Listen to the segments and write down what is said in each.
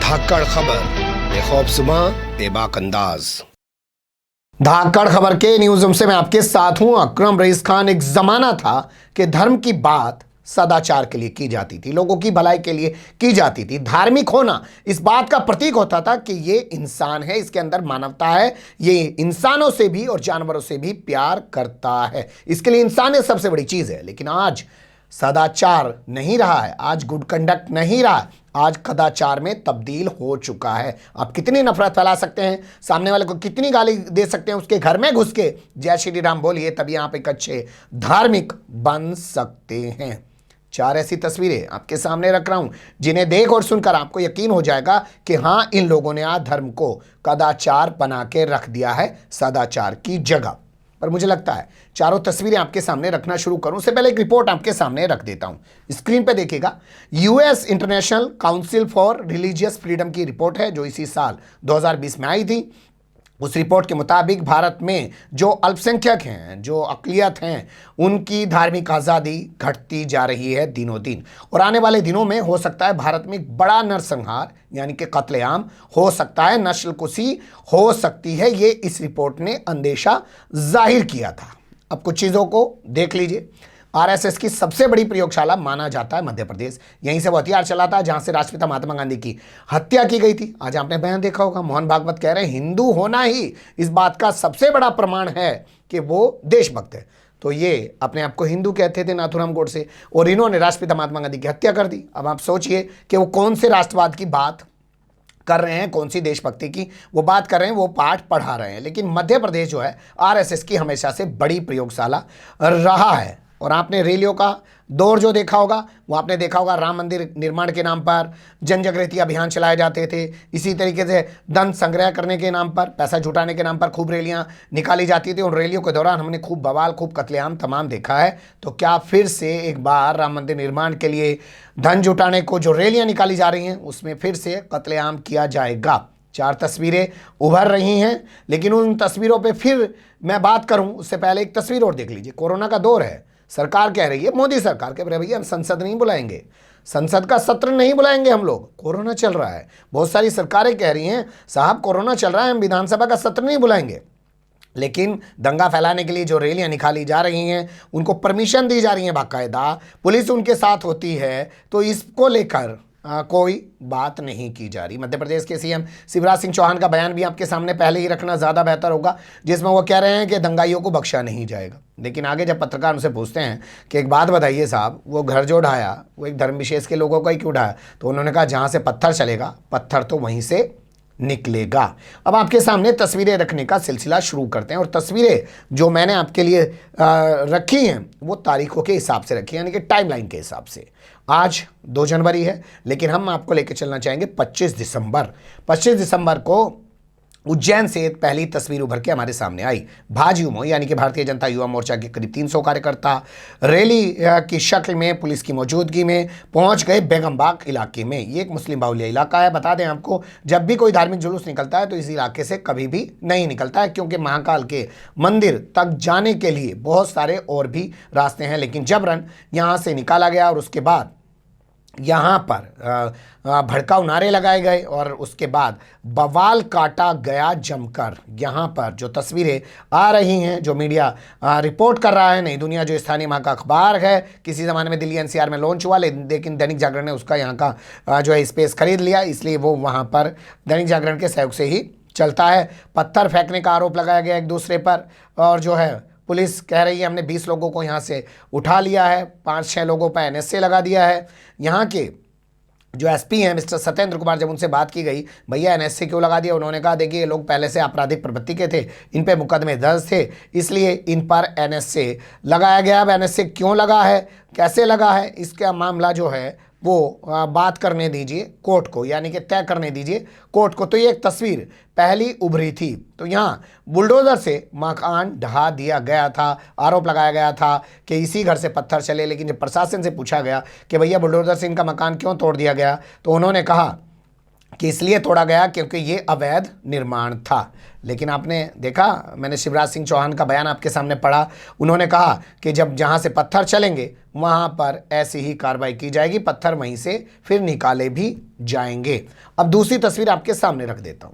धाकड़ खबर, बेखौफजुबां, बेबाक अंदाज। धाकड़ खबर के न्यूज रूम से मैं आपके साथ हूं अकरम रईस खान। एक जमाना था कि धर्म की बात सदाचार के लिए की जाती थी, लोगों की भलाई के लिए की जाती थी। धार्मिक होना इस बात का प्रतीक होता था कि ये इंसान है, इसके अंदर मानवता है, ये इंसानों से भी और जानवरों से भी प्यार करता है, इसके लिए इंसानियत सबसे बड़ी चीज है। लेकिन आज सदाचार नहीं रहा है, आज गुड कंडक्ट नहीं रहा है, आज कदाचार में तब्दील हो चुका है। आप कितनी नफरत फैला सकते हैं, सामने वाले को कितनी गाली दे सकते हैं, उसके घर में घुस के जय श्री राम बोलिए, तभी आप एक अच्छे धार्मिक बन सकते हैं। चार ऐसी तस्वीरें आपके सामने रख रहा हूं जिन्हें देख और सुनकर आपको यकीन हो जाएगा कि हां, इन लोगों ने आज धर्म को कदाचार बना के रख दिया है सदाचार की जगह पर। मुझे लगता है चारों तस्वीरें आपके सामने रखना शुरू करूं उससे पहले एक रिपोर्ट आपके सामने रख देता हूं। स्क्रीन पे देखिएगा, US international council for religious freedom की रिपोर्ट है जो इसी साल 2020 में आई थी। उस रिपोर्ट के मुताबिक भारत में जो अल्पसंख्यक हैं, जो अक़लियत हैं, उनकी धार्मिक आज़ादी घटती जा रही है दिनों दिन, और आने वाले दिनों में हो सकता है भारत में एक बड़ा नरसंहार यानी कि कत्लेआम हो सकता है, नस्ल कुशी हो सकती है। ये इस रिपोर्ट ने अंदेशा जाहिर किया था। अब कुछ चीज़ों को देख लीजिए। आरएसएस की सबसे बड़ी प्रयोगशाला माना जाता है मध्य प्रदेश, यहीं से वो हथियार चला था जहां से राष्ट्रपिता महात्मा गांधी की हत्या की गई थी। आज आपने बयान देखा होगा, मोहन भागवत कह रहे हैं हिंदू होना ही इस बात का सबसे बड़ा प्रमाण है कि वो देशभक्त है। तो ये अपने आप को हिंदू कहते थे नाथूराम गोडसे, और इन्होंने राष्ट्रपिता महात्मा गांधी की हत्या कर दी। अब आप सोचिए कि वो कौन से राष्ट्रवाद की बात कर रहे हैं, कौन सी देशभक्ति की वो बात कर रहे हैं, वो पाठ पढ़ा रहे हैं। लेकिन मध्य प्रदेश जो है आरएसएस की हमेशा से बड़ी प्रयोगशाला रहा है। और आपने रैलियों का दौर जो देखा होगा, वो आपने देखा होगा राम मंदिर निर्माण के नाम पर जन जागृति अभियान चलाए जाते थे। इसी तरीके से धन संग्रह करने के नाम पर, पैसा जुटाने के नाम पर खूब रैलियां निकाली जाती थी। उन रैलियों के दौरान हमने खूब बवाल, खूब कत्लेआम तमाम देखा है। तो क्या फिर से एक बार राम मंदिर निर्माण के लिए धन जुटाने को जो रैलियां निकाली जा रही हैं उसमें फिर से कत्लेआम किया जाएगा? चार तस्वीरें उभर रही हैं, लेकिन उन तस्वीरों पे फिर मैं बात करूं उससे पहले एक तस्वीर और देख लीजिए। कोरोना का दौर है, सरकार कह रही है, मोदी सरकार कह रही है भैया हम संसद नहीं बुलाएंगे, संसद का सत्र नहीं बुलाएंगे हम लोग, कोरोना चल रहा है। बहुत सारी सरकारें कह रही हैं साहब कोरोना चल रहा है, हम विधानसभा का सत्र नहीं बुलाएंगे। लेकिन दंगा फैलाने के लिए जो रैलियां निकाली जा रही हैं उनको परमिशन दी जा रही है, बाकायदा पुलिस उनके साथ होती है, तो इसको लेकर कोई बात नहीं की जा रही। मध्य प्रदेश के सीएम शिवराज सिंह चौहान का बयान भी आपके सामने पहले ही रखना ज़्यादा बेहतर होगा, जिसमें वो कह रहे हैं कि दंगाइयों को बख्शा नहीं जाएगा। लेकिन आगे जब पत्रकार उनसे पूछते हैं कि एक बात बताइए साहब, वो घर जो ढाया वो एक धर्म विशेष के लोगों का ही क्यों ढाया, तो उन्होंने कहा जहाँ से पत्थर चलेगा पत्थर तो वहीं से निकलेगा। अब आपके सामने तस्वीरें रखने का सिलसिला शुरू करते हैं, और तस्वीरें जो मैंने आपके लिए रखी हैं वो तारीखों के हिसाब से रखी है, यानी कि टाइमलाइन के हिसाब से। आज 2 जनवरी है, लेकिन हम आपको लेकर चलना चाहेंगे 25 दिसंबर। 25 दिसंबर को उज्जैन से पहली तस्वीर उभर के हमारे सामने आई। भाजयुमो यानी कि भारतीय जनता युवा मोर्चा के करीब 300 कार्यकर्ता रैली की शक्ल में पुलिस की मौजूदगी में पहुंच गए बेगमबाग इलाके में। ये एक मुस्लिम बाहुल्य इलाका है। बता दें आपको, जब भी कोई धार्मिक जुलूस निकलता है तो इस इलाके से कभी भी नहीं निकलता है, क्योंकि महाकाल के मंदिर तक जाने के लिए बहुत सारे और भी रास्ते हैं। लेकिन जबरन यहाँ से निकाला गया और उसके बाद यहाँ पर भड़काऊ नारे लगाए गए और उसके बाद बवाल काटा गया जमकर। यहाँ पर जो तस्वीरें आ रही हैं, जो मीडिया रिपोर्ट कर रहा है, नई दुनिया जो स्थानीय वहाँ का अखबार है, किसी ज़माने में दिल्ली एनसीआर में लॉन्च हुआ, लेकिन दैनिक जागरण ने उसका यहाँ का जो है स्पेस खरीद लिया, इसलिए वो वहाँ पर दैनिक जागरण के सहयोग से ही चलता है। पत्थर फेंकने का आरोप लगाया गया एक दूसरे पर, और जो है पुलिस कह रही है हमने 20 लोगों को यहाँ से उठा लिया है, 5-6 लोगों पर एनएसए लगा दिया है। यहाँ के जो एसपी हैं मिस्टर सत्येंद्र कुमार, जब उनसे बात की गई भैया एनएसए क्यों लगा दिया, उन्होंने कहा देखिए ये लोग पहले से आपराधिक प्रवृत्ति के थे, इन पे मुकदमे दर्ज थे, इसलिए इन पर एनएसए लगाया गया। अब एनएसए क्यों लगा है, कैसे लगा है, इसका मामला जो है वो बात करने दीजिए कोर्ट को, यानी कि तय करने दीजिए कोर्ट को। तो ये एक तस्वीर पहली उभरी थी। तो यहाँ बुलडोजर से मकान ढहा दिया गया था, आरोप लगाया गया था कि इसी घर से पत्थर चले। लेकिन जब प्रशासन से पूछा गया कि भैया बुलडोजर से इनका मकान क्यों तोड़ दिया गया, तो उन्होंने कहा कि इसलिए तोड़ा गया क्योंकि ये अवैध निर्माण था। लेकिन आपने देखा, मैंने शिवराज सिंह चौहान का बयान आपके सामने पढ़ा। उन्होंने कहा कि जब जहां से पत्थर चलेंगे वहां पर ऐसी ही कार्रवाई की जाएगी, पत्थर वहीं से फिर निकाले भी जाएंगे। अब दूसरी तस्वीर आपके सामने रख देता हूं।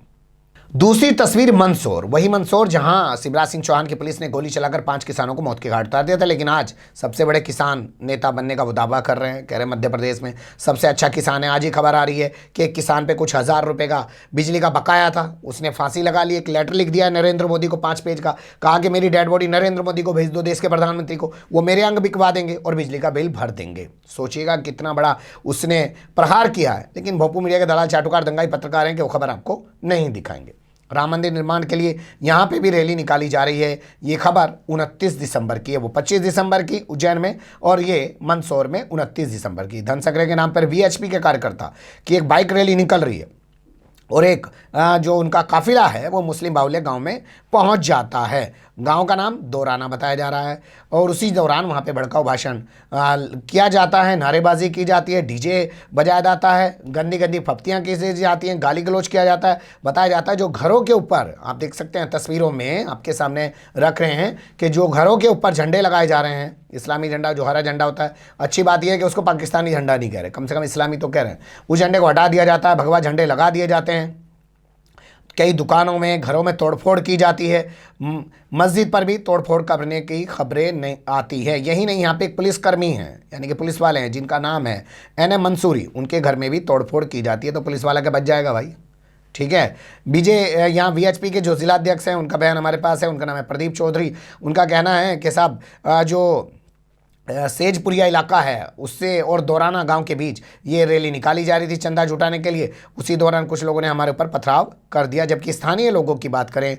दूसरी तस्वीर मंदसौर, वही मंदसौर जहां शिवराज सिंह चौहान की पुलिस ने गोली चलाकर 5 किसानों को मौत के घाट उतार दिया था। लेकिन आज सबसे बड़े किसान नेता बनने का वो दावा कर रहे हैं, कह रहे हैं मध्य प्रदेश में सबसे अच्छा किसान है। आज ही खबर आ रही है कि एक किसान पे कुछ 1000 रुपए का बिजली का बकाया था, उसने फांसी लगा ली। एक लेटर लिख दिया नरेंद्र मोदी को 5 पेज का, कहा कि मेरी डेड बॉडी नरेंद्र मोदी को भेज दो, देश के प्रधानमंत्री को, वो मेरे अंग बिकवा देंगे और बिजली का बिल भर देंगे। सोचिएगा कितना बड़ा उसने प्रहार किया है। लेकिन भोपू मीडिया के दलाल चाटुकार दंगाई पत्रकार हैं कि वो खबर आपको नहीं दिखाएंगे। राम मंदिर निर्माण के लिए यहाँ पे भी रैली निकाली जा रही है। ये खबर 29 दिसंबर की है, वो 25 दिसंबर की उज्जैन में और ये मंदसौर में 29 दिसंबर की। धन संग्रह के नाम पर वीएचपी के कार्यकर्ता की एक बाइक रैली निकल रही है और एक जो उनका काफिला है वो मुस्लिम बाहुल्य गांव में पहुंच जाता है। गांव का नाम दोराना बताया जा रहा है और उसी दौरान वहां पे भड़काऊ भाषण किया जाता है, नारेबाजी की जाती है, डीजे बजाया जाता है, गंदी गंदी फप्तियां की जाती हैं, गाली गलौज किया जाता है। बताया जाता है जो घरों के ऊपर आप देख सकते हैं, तस्वीरों में आपके सामने रख रहे हैं कि जो घरों के ऊपर झंडे लगाए जा रहे हैं, इस्लामी झंडा जो हरा झंडा होता है, अच्छी बात यह है कि उसको पाकिस्तानी झंडा नहीं कह रहे, कम से कम इस्लामी तो कह रहे हैं, उस झंडे को हटा दिया जाता है, भगवा झंडे लगा दिए जाते हैं। कई दुकानों में, घरों में तोड़फोड़ की जाती है। मस्जिद पर भी तोड़फोड़ करने की खबरें नहीं आती है। यही नहीं, यहाँ पे एक पुलिसकर्मी हैं, यानी कि पुलिस वाले हैं जिनका नाम है एनएम मंसूरी, उनके घर में भी तोड़फोड़ की जाती है। तो पुलिस वाला क्या बच जाएगा भाई? ठीक है। यहाँ वीएचपी के जो जिलाध्यक्ष हैं उनका बयान हमारे पास है, उनका नाम है प्रदीप चौधरी। उनका कहना है कि साहब जो सेजपुरिया इलाका है उससे और दोराना गांव के बीच ये रैली निकाली जा रही थी चंदा जुटाने के लिए। उसी दौरान कुछ लोगों ने हमारे ऊपर पथराव कर दिया। जबकि स्थानीय लोगों की बात करें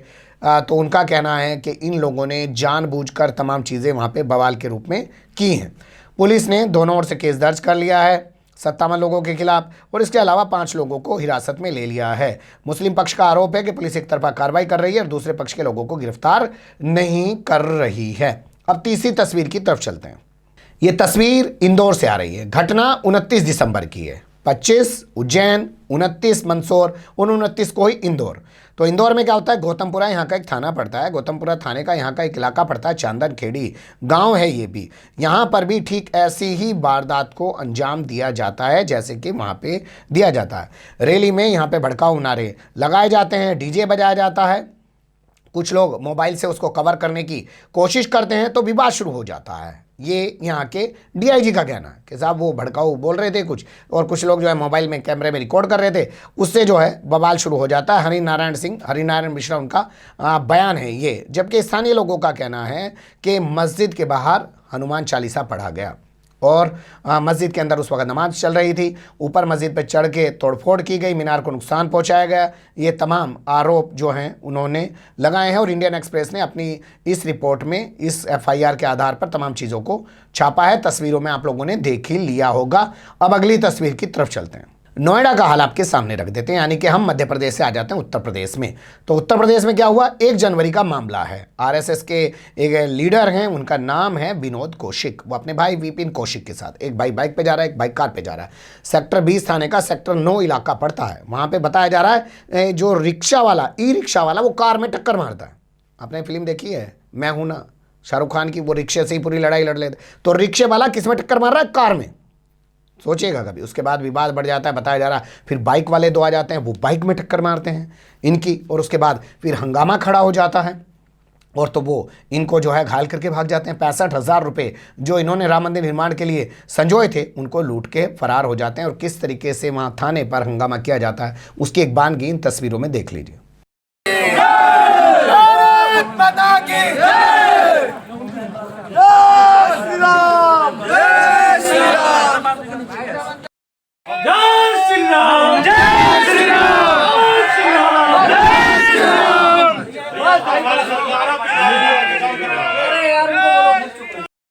तो उनका कहना है कि इन लोगों ने जानबूझकर तमाम चीज़ें वहां पे बवाल के रूप में की हैं। पुलिस ने दोनों ओर से केस दर्ज कर लिया है 57 लोगों के खिलाफ और इसके अलावा 5 लोगों को हिरासत में ले लिया है। मुस्लिम पक्ष का आरोप है कि पुलिस एक तरफा कार्रवाई कर रही है और दूसरे पक्ष के लोगों को गिरफ्तार नहीं कर रही है। अब तीसरी तस्वीर की तरफ चलते हैं। ये तस्वीर इंदौर से आ रही है। घटना 29 दिसंबर की है। 25 उज्जैन, 29 मंदसौर और 29 को ही इंदौर। तो इंदौर में क्या होता है, गौतमपुरा यहाँ का एक थाना पड़ता है, गौतमपुरा थाने का यहाँ का एक इलाका पड़ता है, चांदन खेड़ी गांव है ये भी। यहाँ पर भी ठीक ऐसी ही वारदात को अंजाम दिया जाता है जैसे कि वहाँ पे दिया जाता है। रैली में यहाँ पे भड़काऊ नारे लगाए जाते हैं, डीजे बजाया जाता है, कुछ लोग मोबाइल से उसको कवर करने की कोशिश करते हैं तो विवाद शुरू हो जाता है। ये यहाँ के डीआईजी का कहना है कि साहब वो भड़काऊ बोल रहे थे कुछ और कुछ लोग जो है मोबाइल में कैमरे में रिकॉर्ड कर रहे थे, उससे जो है बवाल शुरू हो जाता है। हरिनारायण मिश्रा उनका बयान है ये। जबकि स्थानीय लोगों का कहना है कि मस्जिद के बाहर हनुमान चालीसा पढ़ा गया और मस्जिद के अंदर उस वक्त नमाज चल रही थी, ऊपर मस्जिद पर चढ़ के तोड़फोड़ की गई, मीनार को नुकसान पहुंचाया गया। ये तमाम आरोप जो हैं उन्होंने लगाए हैं और इंडियन एक्सप्रेस ने अपनी इस रिपोर्ट में इस एफआईआर के आधार पर तमाम चीज़ों को छापा है। तस्वीरों में आप लोगों ने देख ही लिया होगा। अब अगली तस्वीर की तरफ चलते हैं। नोएडा का हाल आपके सामने रख देते हैं, यानी कि हम मध्य प्रदेश से आ जाते हैं उत्तर प्रदेश में। तो उत्तर प्रदेश में क्या हुआ, 1 जनवरी का मामला है। आरएसएस के एक लीडर हैं, उनका नाम है विनोद कौशिक। वो अपने भाई विपिन कौशिक के साथ, एक भाई बाइक पे जा रहा है, एक बाइक कार पे जा रहा है। सेक्टर 20 थाने का सेक्टर 9 इलाका पड़ता है। वहां पे बताया जा रहा है जो रिक्शा वाला, ई रिक्शा वाला, वो कार में टक्कर मारता है। आपने फिल्म देखी है मैं हूं ना, शाहरुख खान की, वो रिक्शे से ही पूरी लड़ाई लड़ लेते। तो रिक्शे वाला किस में टक्कर मार रहा है, कार में। सोचिएगा कभी। उसके बाद विवाद बढ़ जाता है, बताया जा रहा है। फिर बाइक वाले 2 आ जाते हैं, वो बाइक में टक्कर मारते हैं इनकी और उसके बाद फिर हंगामा खड़ा हो जाता है और तो वो इनको जो है घायल करके भाग जाते हैं। 65,000 रुपये जो इन्होंने राम मंदिर निर्माण के लिए संजोए थे उनको लूट के फरार हो जाते हैं। और किस तरीके से वहाँ थाने पर हंगामा किया जाता है उसकी एक बानगी इन तस्वीरों में देख लीजिए।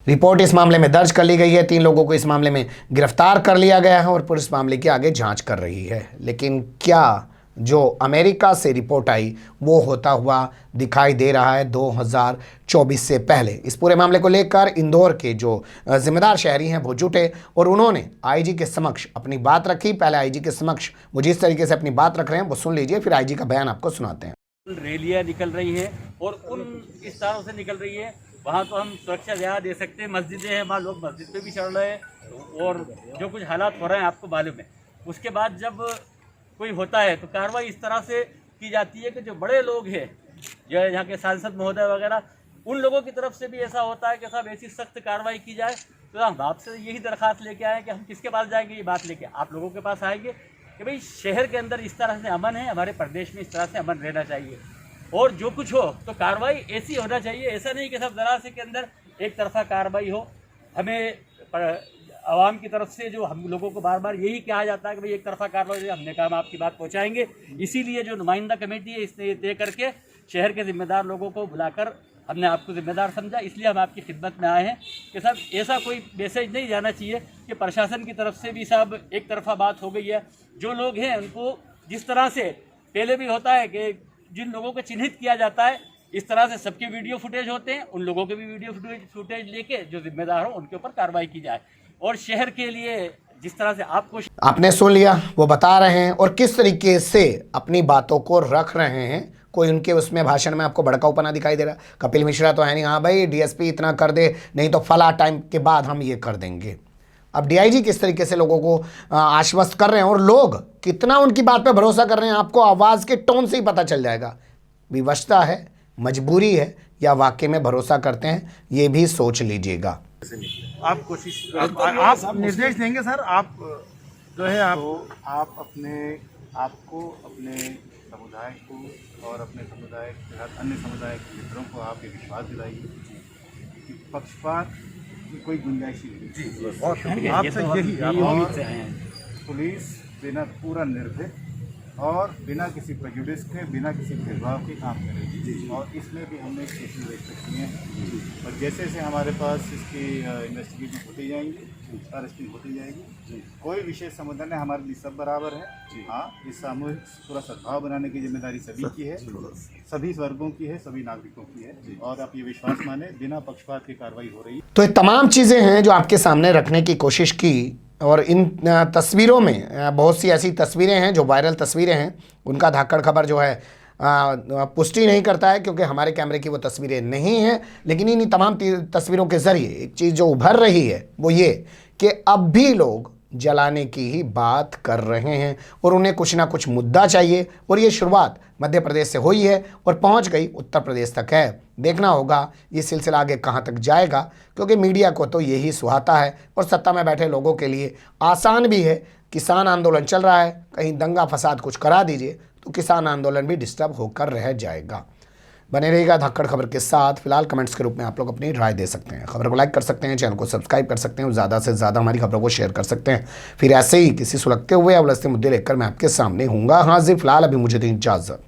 रिपोर्ट इस मामले में दर्ज कर ली गई है। 3 लोगों को इस मामले में गिरफ्तार कर लिया गया है और पुलिस मामले की आगे जांच कर रही है। लेकिन क्या जो अमेरिका से रिपोर्ट आई वो होता हुआ दिखाई दे रहा है 2024 से पहले। इस पूरे मामले को लेकर इंदौर के जो जिम्मेदार शहरी हैं वो जुटे और उन्होंने आईजी के समक्ष अपनी बात रखी। पहले आईजी के समक्ष वो जिस तरीके से अपनी बात रख रहे हैं वो सुन लीजिए, फिर आईजी का बयान आपको सुनाते हैं। रैलियाँ निकल रही है और उन स्थानों से निकल रही है, वहाँ तो हम सुरक्षा ज़्यादा दे सकते हैं। मस्जिदें हैं, वहाँ लोग मस्जिद पे भी चढ़ रहे हैं और जो कुछ हालात हो रहे हैं आपको मालूम है। उसके बाद जब कोई होता है तो कार्रवाई इस तरह से की जाती है कि जो बड़े लोग हैं, जो यहाँ के सांसद महोदय वगैरह, उन लोगों की तरफ से भी ऐसा होता है कि साहब ऐसी सख्त कार्रवाई की जाए। तो हम आपसे यही दरख्वास्त लेके आए कि हम किसके पास जाएंगे, ये बात लेके आप लोगों के पास आएंगे कि भाई शहर के अंदर इस तरह से अमन है, हमारे प्रदेश में इस तरह से अमन रहना चाहिए और जो कुछ हो तो कार्रवाई ऐसी होना चाहिए। ऐसा नहीं कि सब जरा से के अंदर एक तरफा कार्रवाई हो। हमें आवाम की तरफ से जो हम लोगों को बार बार यही कहा जाता है कि भाई एक तरफा कार्रवाई, हमने कहा हम आपकी बात पहुंचाएंगे। इसीलिए जो नुमाइंदा कमेटी है इसने ये तय करके शहर के जिम्मेदार लोगों को बुलाकर हमने आपको जिम्मेदार समझा। इसलिए हम आपकी खिदमत में आए हैं कि साहब ऐसा कोई मैसेज नहीं जाना चाहिए कि प्रशासन की तरफ से भी साहब एक तरफा बात हो गई है। जो लोग हैं उनको जिस तरह से पहले भी होता है कि जिन लोगों को चिन्हित किया जाता है, इस तरह से सबके वीडियो फुटेज होते हैं, उन लोगों के भी वीडियो फुटेज लेके जो जिम्मेदार हो उनके ऊपर कार्रवाई की जाए। और शहर के लिए जिस तरह से आपने सुन लिया, वो बता रहे हैं और किस तरीके से अपनी बातों को रख रहे हैं। कोई उनके उसमें भाषण में आपको भड़काऊपना दिखाई दे रहा। कपिल मिश्रा तो है नहीं, हाँ भाई डीएसपी इतना कर दे, नहीं तो फला टाइम के बाद हम ये कर देंगे। अब डीआईजी किस तरीके से लोगों को आश्वस्त कर रहे हैं और लोग कितना उनकी बात पे भरोसा कर रहे हैं, आपको आवाज़ के टोन से ही पता चल जाएगा। विवशता है, मजबूरी है या वाकई में भरोसा करते हैं, ये भी सोच लीजिएगा। आप कोशिश आप निर्देश देंगे सर, आप जो है आप आपको अपने समुदाय को और अपने समुदाय के साथ अन्य समुदाय के मित्रों को आप ये विश्वास दिलाइए कि पक्षपात की कोई गुंजाइश नहीं। आपसे यही पुलिस बिना पूरा निर्भीक और बिना किसी प्रेजुडिस के, बिना किसी भेदभाव के काम करेगी और इसमें भी हमने केसेस रजिस्टर किए हैं और जैसे जैसे हमारे पास इसकी इन्वेस्टिगेशन होती जाएंगी, अरेस्टिंग होती जाएगी। कोई विशेष समुदाय नहीं, हमारे लिए सब बराबर है। हाँ, इस सामूहिक पूरा सद्भाव बनाने की जिम्मेदारी सभी की है, सभी वर्गों की है, सभी नागरिकों की है और आप ये विश्वास माने बिना पक्षपात की कार्रवाई हो रही है। तो ये तमाम चीज़ें हैं जो आपके सामने रखने की कोशिश की और इन तस्वीरों में बहुत सी ऐसी तस्वीरें हैं जो वायरल तस्वीरें हैं, उनका धाकड़ खबर जो है पुष्टि नहीं करता है क्योंकि हमारे कैमरे की वो तस्वीरें नहीं हैं। लेकिन इन तमाम तस्वीरों के ज़रिए एक चीज़ जो उभर रही है वो ये कि अब भी लोग जलाने की ही बात कर रहे हैं और उन्हें कुछ ना कुछ मुद्दा चाहिए और ये शुरुआत मध्य प्रदेश से हुई है और पहुंच गई उत्तर प्रदेश तक है। देखना होगा ये सिलसिला आगे कहां तक जाएगा, क्योंकि मीडिया को तो यही सुहाता है और सत्ता में बैठे लोगों के लिए आसान भी है। किसान आंदोलन चल रहा है, कहीं दंगा फसाद कुछ करा दीजिए तो किसान आंदोलन भी डिस्टर्ब होकर रह जाएगा। बने रहेगा धाकड़ खबर के साथ। फिलहाल कमेंट्स के रूप में आप लोग अपनी राय दे सकते हैं, खबर को लाइक कर सकते हैं, चैनल को सब्सक्राइब कर सकते हैं और ज़्यादा से ज़्यादा हमारी खबरों को शेयर कर सकते हैं। फिर ऐसे ही किसी सुलगते हुए या उलझते मुद्दे लेकर मैं आपके सामने हूँगा हाजिर। फिलहाल अभी मुझे दें इजाज़त।